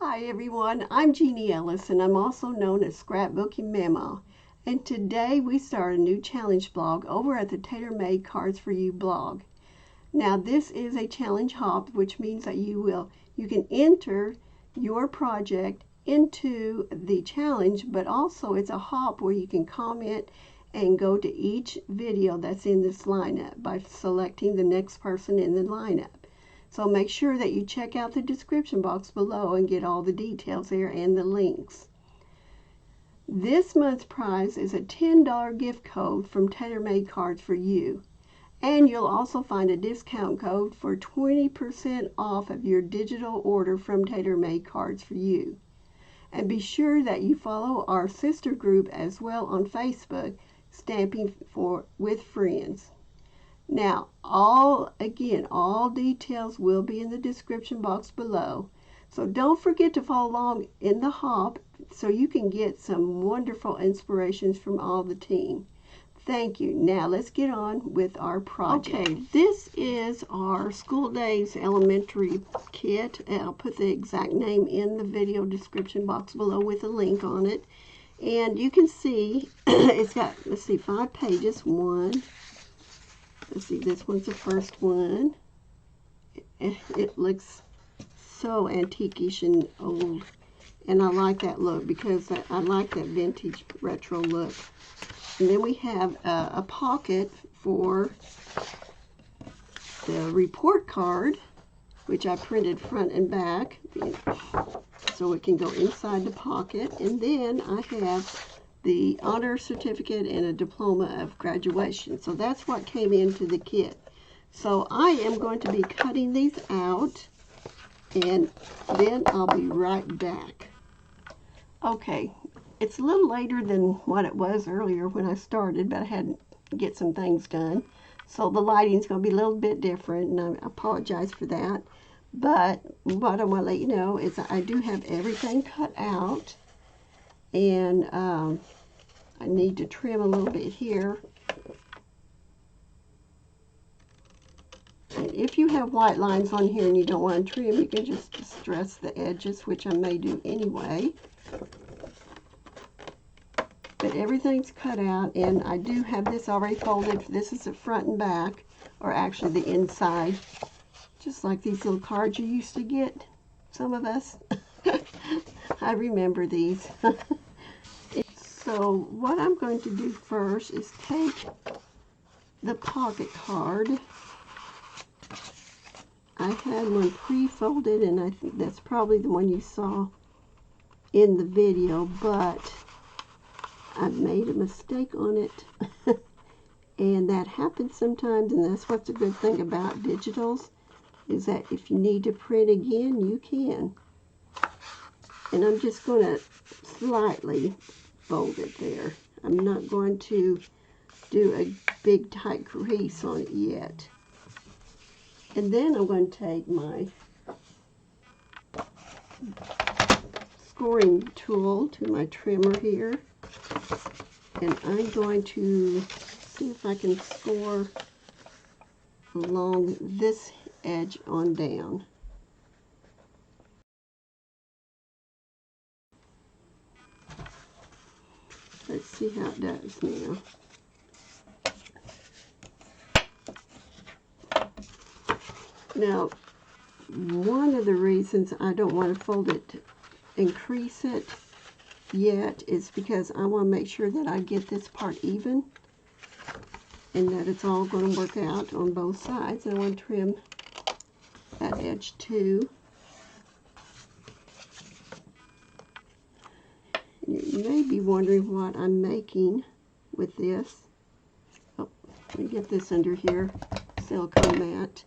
Hi everyone, I'm Jeannie Ellis and I'm also known as Scrapbooking Mama. And today we start a new challenge blog over at the Tailor Made Cards for You blog. Now this is a challenge hop, which means that you can enter your project into the challenge, but also it's a hop where you can comment and go to each video that's in this lineup by selecting the next person in the lineup. So make sure that you check out the description box below and get all the details there and the links. This month's prize is a $10 gift code from Tailor Made Cards for You. And you'll also find a discount code for 20% off of your digital order from Tailor Made Cards for You. And be sure that you follow our sister group as well on Facebook, Stamping with Friends. Now, all details will be in the description box below. So don't forget to follow along in the hop so you can get some wonderful inspirations from all the team. Thank you. Now let's get on with our project. Okay, this is our School Days Elementary kit. I'll put the exact name in the video description box below with a link on it. And you can see it's got, 5 pages. Let's see, this one's the first one. It looks so antique-ish and old. And I like that look because I like that vintage retro look. And then we have a pocket for the report card, which I printed front and back so it can go inside the pocket. And then I have the honor certificate and a diploma of graduation. So that's what came into the kit. So I am going to be cutting these out and then I'll be right back. Okay, it's a little later than what it was earlier when I started, but I had to get some things done. So the lighting's going to be a little bit different, and I apologize for that. But what I want to let you know is I do have everything cut out, and I need to trim a little bit here. And if you have white lines on here and you don't want to trim, you can just distress the edges, which I may do anyway. But everything's cut out, and I do have this already folded. This is the front and back, or actually the inside, just like these little cards you used to get, some of us. I remember these. So what I'm going to do first is take the pocket card. I had one pre-folded, and I think that's probably the one you saw in the video, but I've made a mistake on it. And that happens sometimes, and that's what's a good thing about digitals, is that if you need to print again, you can. And I'm just going to slightly fold it there. I'm not going to do a big tight crease on it yet. And then I'm going to take my scoring tool to my trimmer here, and I'm going to see if I can score along this edge on down. Let's see how it does now. Now, one of the reasons I don't want to fold it and crease it yet is because I want to make sure that I get this part even and that it's all going to work out on both sides. I want to trim that edge too. You may be wondering what I'm making with this. Oh, let me get this under here. Silicone mat.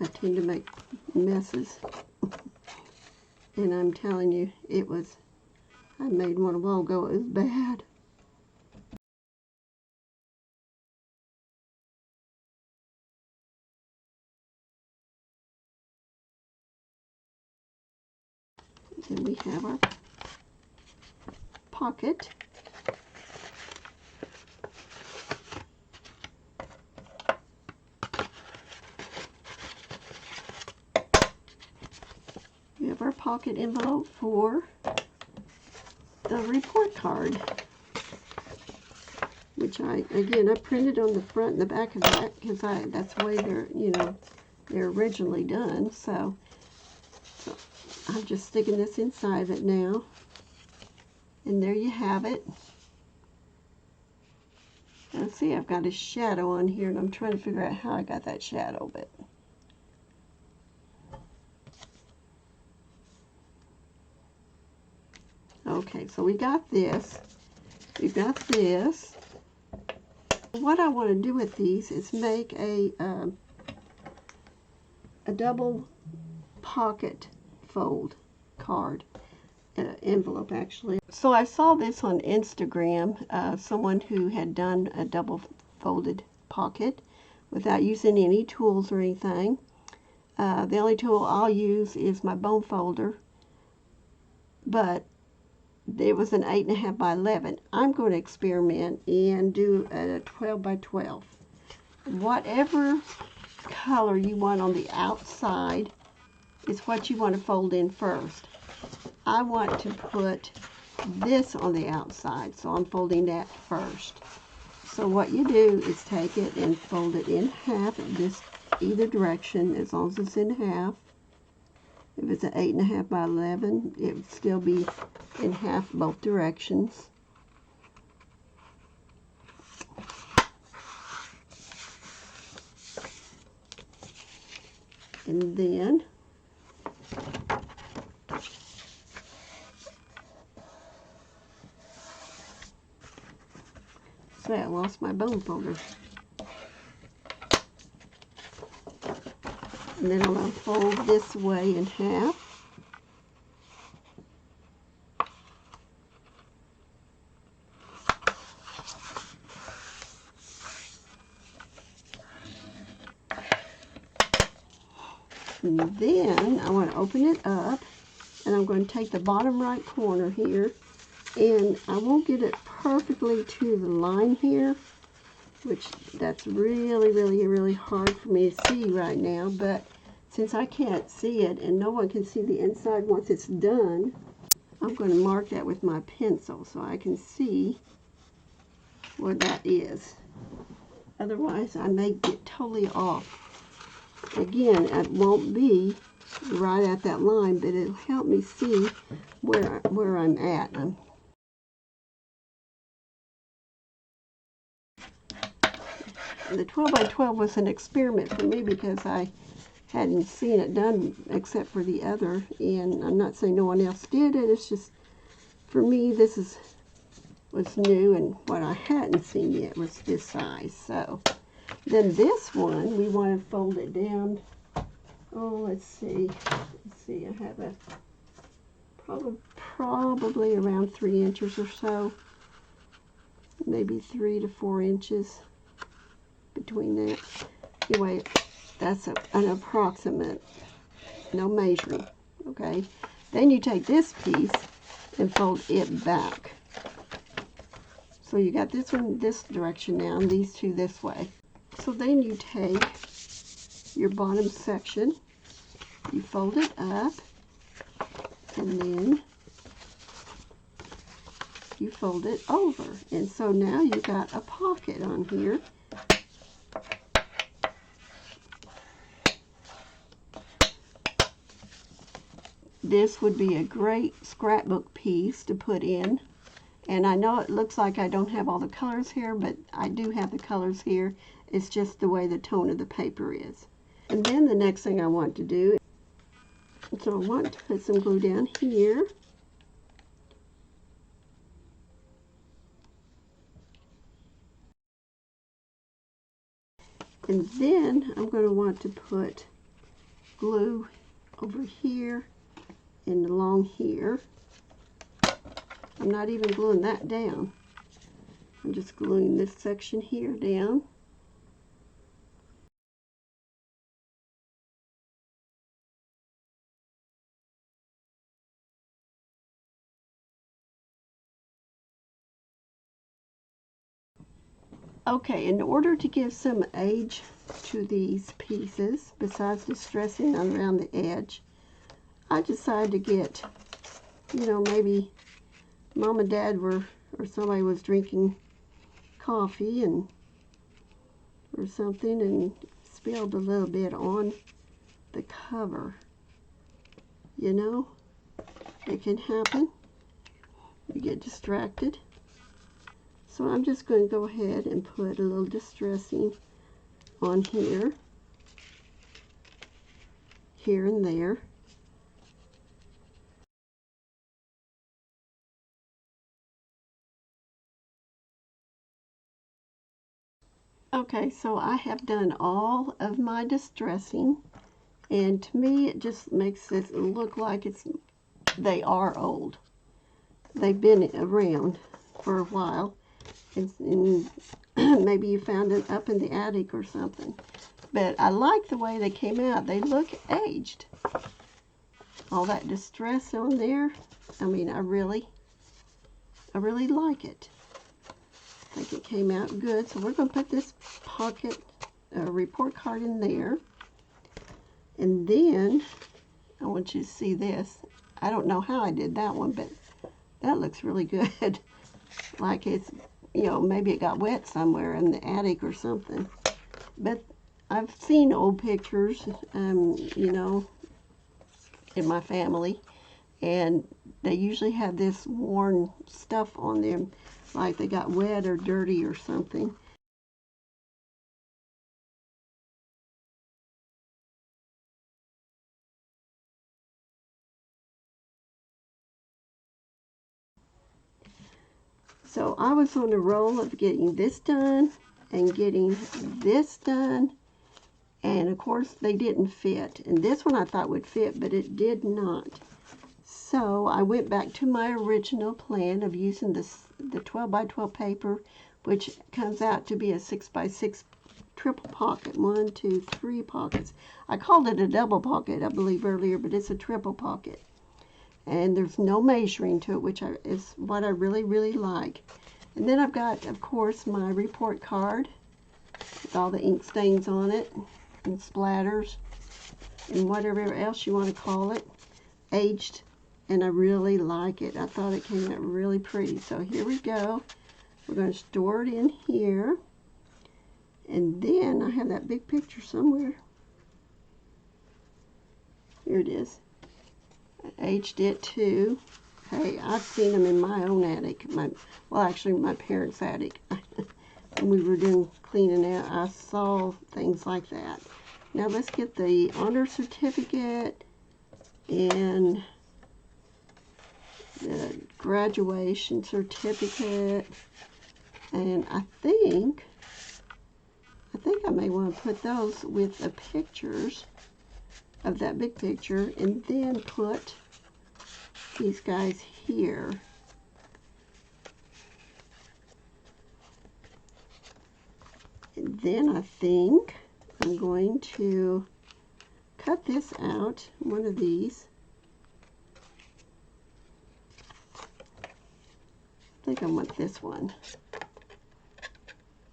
I tend to make messes. And I'm telling you, I made one a while ago, it was bad. Then we have our pocket. We have our pocket envelope for the report card, which I printed on the front and the back of that because that's the way they're originally done. So I'm just sticking this inside of it now, and there you have it. Now see, I've got a shadow on here, and I'm trying to figure out how I got that shadow, but okay, so we got this. We've got this. What I want to do with these is make a double pocket fold card, envelope actually. So I saw this on Instagram, someone who had done a double folded pocket without using any tools or anything. The only tool I'll use is my bone folder, but it was an 8.5 by 11. I'm going to experiment and do a 12 by 12. Whatever color you want on the outside is what you want to fold in first. I want to put this on the outside, so I'm folding that first. So what you do is take it and fold it in half, this either direction, as long as it's in half. If it's an 8.5 by 11, it would still be in half both directions. And then I lost my bone folder. And then I'm going to fold this way in half. And then I want to open it up, and I'm going to take the bottom right corner here, and I won't get it perfectly to the line here, which that's really hard for me to see right now, but since I can't see it and no one can see the inside once it's done, I'm going to mark that with my pencil so I can see where that is. Otherwise I may get totally off. Again, it won't be right at that line, but it'll help me see where I'm at. The 12 by 12 was an experiment for me because I hadn't seen it done except for the other, and I'm not saying no one else did it, it's just for me this was new, and what I hadn't seen yet was this size. So then this one we want to fold it down. Oh, let's see, I have a probably around 3 inches or so, maybe 3 to 4 inches between that. Anyway, that's an approximate, no measuring, okay? Then you take this piece and fold it back. So you got this one this direction now, and these two this way. So then you take your bottom section, you fold it up, and then you fold it over. And so now you got a pocket on here. This would be a great scrapbook piece to put in. And I know it looks like I don't have all the colors here, but I do have the colors here. It's just the way the tone of the paper is. And then the next thing I want to do, so I want to put some glue down here. And then I'm going to want to put glue over here and along here. I'm not even gluing that down. I'm just gluing this section here down. Okay, in order to give some age to these pieces, besides distressing around the edge, I decided to get, you know, maybe Mom and Dad were, or somebody was drinking coffee and or something and spilled a little bit on the cover. You know, it can happen. You get distracted. So I'm just going to go ahead and put a little distressing on here, here and there. Okay, so I have done all of my distressing, and to me it just makes it look like they are old. They've been around for a while, and maybe you found it up in the attic or something. But I like the way they came out. They look aged. All that distress on there. I mean, I really like it. I think it came out good. So we're going to put this pocket report card in there. And then I want you to see this. I don't know how I did that one, but that looks really good. Like it's, you know, maybe it got wet somewhere in the attic or something. But I've seen old pictures, you know, in my family, and they usually have this worn stuff on them, like they got wet or dirty or something. So I was on a roll of getting this done and getting this done, and of course they didn't fit. And this one I thought would fit, but it did not. So I went back to my original plan of using the 12 by 12 paper, which comes out to be a 6 by 6 triple pocket. 1, 2, 3 pockets. I called it a double pocket, I believe, earlier, but it's a triple pocket. And there's no measuring to it, which is what I really like. And then I've got, of course, my report card with all the ink stains on it and splatters and whatever else you want to call it, aged. And I really like it. I thought it came out really pretty. So here we go. We're going to store it in here. And then I have that big picture somewhere. Here it is. I aged it too. Hey, I've seen them in my own attic. Well, actually, my parents' attic. When we were doing cleaning out, I saw things like that. Now let's get the honor certificate and the graduation certificate, and I think I may want to put those with the pictures of that big picture, and then put these guys here. And then I think I'm going to cut this out, one of these. I think I want this one.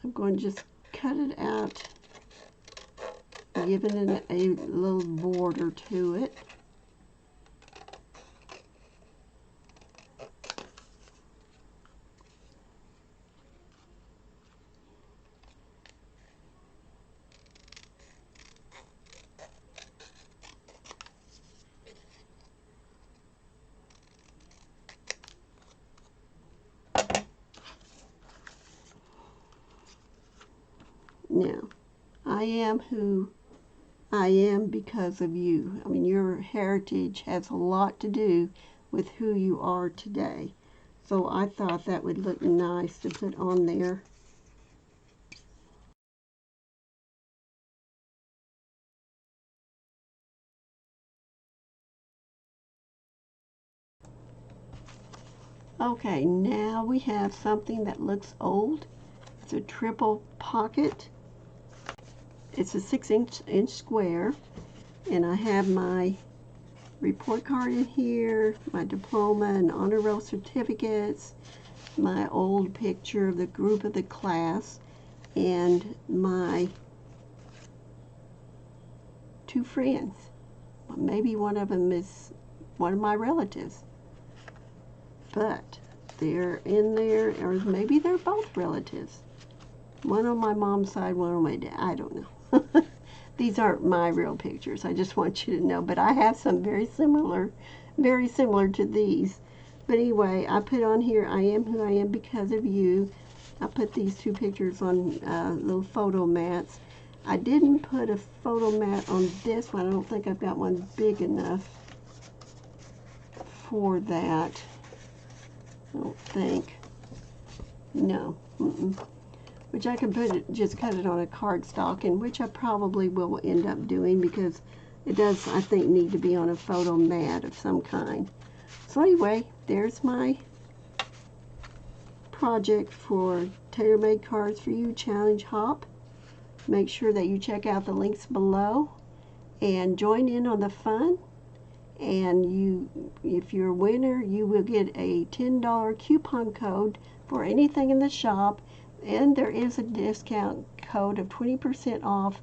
I'm going to just cut it out, giving it a little border to it. Now, I am who I am because of you. I mean, your heritage has a lot to do with who you are today. So I thought that would look nice to put on there. Okay, now we have something that looks old. It's a triple pocket. It's a 6-inch square, and I have my report card in here, my diploma and honor roll certificates, my old picture of the group of the class, and my 2 friends. maybe one of them is one of my relatives. But they're in there, or maybe they're both relatives. One on my mom's side, one on my dad. I don't know. These aren't my real pictures. I just want you to know. But I have some very similar to these. But anyway, I put on here, I am who I am because of you. I put these two pictures on little photo mats. I didn't put a photo mat on this one. I don't think I've got one big enough for that. I don't think. No. Which I can just cut it on a cardstock, and which I probably will end up doing because it does, I think, need to be on a photo mat of some kind. So anyway, there's my project for Tailor-Made Cards for You Challenge Hop. Make sure that you check out the links below and join in on the fun. And if you're a winner, you will get a $10 coupon code for anything in the shop. And there is a discount code of 20% off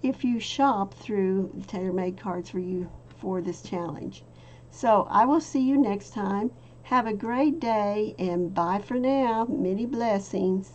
if you shop through Tailor-Made Cards for You for this challenge. So I will see you next time. Have a great day, and bye for now. Many blessings.